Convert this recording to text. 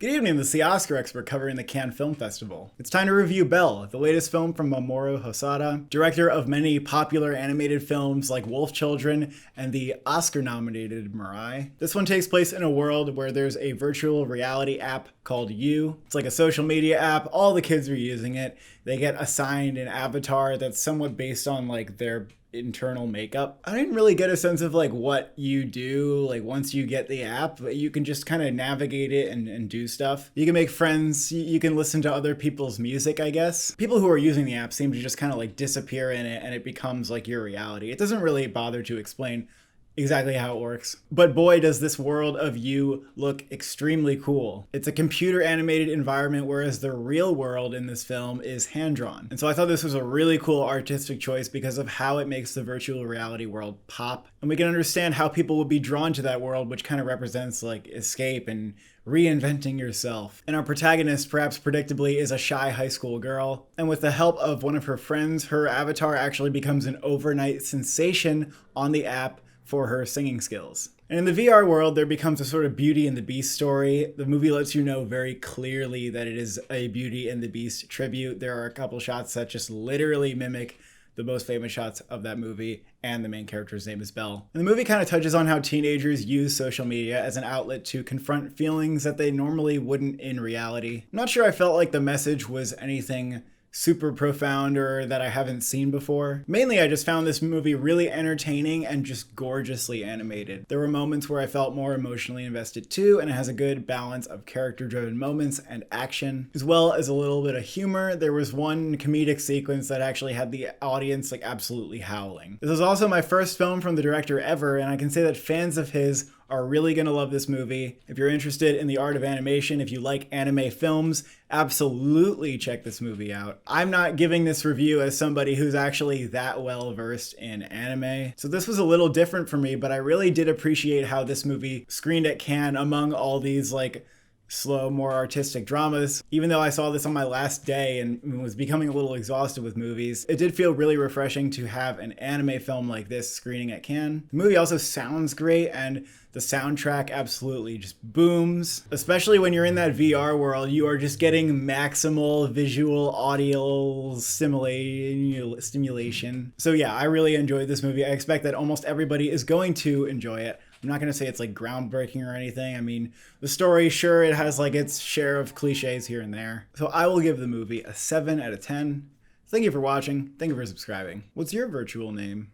Good evening, this is the Oscar expert covering the Cannes Film Festival. It's time to review Belle, the latest film from Mamoru Hosoda, director of many popular animated films like Wolf Children and the Oscar-nominated Mirai. This one takes place in a world where there's a virtual reality app called You. It's like a social media app. All the kids are using it. They get assigned an avatar that's somewhat based on like their internal makeup. I didn't really get a sense of like what you do like once you get the app, but you can just kind of navigate it and do stuff. You can make friends, you can listen to other people's music, I guess. People who are using the app seem to just kind of like disappear in it and it becomes like your reality. It doesn't really bother to explain exactly how it works. But boy, does this world of You look extremely cool. It's a computer animated environment, whereas the real world in this film is hand-drawn. And so I thought this was a really cool artistic choice because of how it makes the virtual reality world pop. And we can understand how people would be drawn to that world, which kind of represents like escape and reinventing yourself. And our protagonist, perhaps predictably, is a shy high school girl. And with the help of one of her friends, her avatar actually becomes an overnight sensation on the app for her singing skills. And in the VR world, there becomes a sort of Beauty and the Beast story. The movie lets you know very clearly that it is a Beauty and the Beast tribute. There are a couple shots that just literally mimic the most famous shots of that movie, and the main character's name is Belle. And the movie kind of touches on how teenagers use social media as an outlet to confront feelings that they normally wouldn't in reality. I'm not sure I felt like the message was anything super profound or that I haven't seen before. Mainly, I just found this movie really entertaining and just gorgeously animated. There were moments where I felt more emotionally invested too, and it has a good balance of character-driven moments and action, as well as a little bit of humor. There was one comedic sequence that actually had the audience like absolutely howling. This was also my first film from the director ever, and I can say that fans of his are really gonna love this movie. If you're interested in the art of animation, if you like anime films, absolutely check this movie out. I'm not giving this review as somebody who's actually that well versed in anime, so this was a little different for me, but I really did appreciate how this movie screened at Cannes among all these like slow, more artistic dramas. Even though I saw this on my last day and was becoming a little exhausted with movies, it did feel really refreshing to have an anime film like this screening at Cannes. The movie also sounds great, and the soundtrack absolutely just booms. Especially when you're in that VR world, you are just getting maximal visual, audio stimulation. So yeah, I really enjoyed this movie. I expect that almost everybody is going to enjoy it. I'm not going to say it's like groundbreaking or anything. I mean, the story, sure, it has like its share of cliches here and there. So I will give the movie a 7 out of 10. Thank you for watching. Thank you for subscribing. What's your virtual name?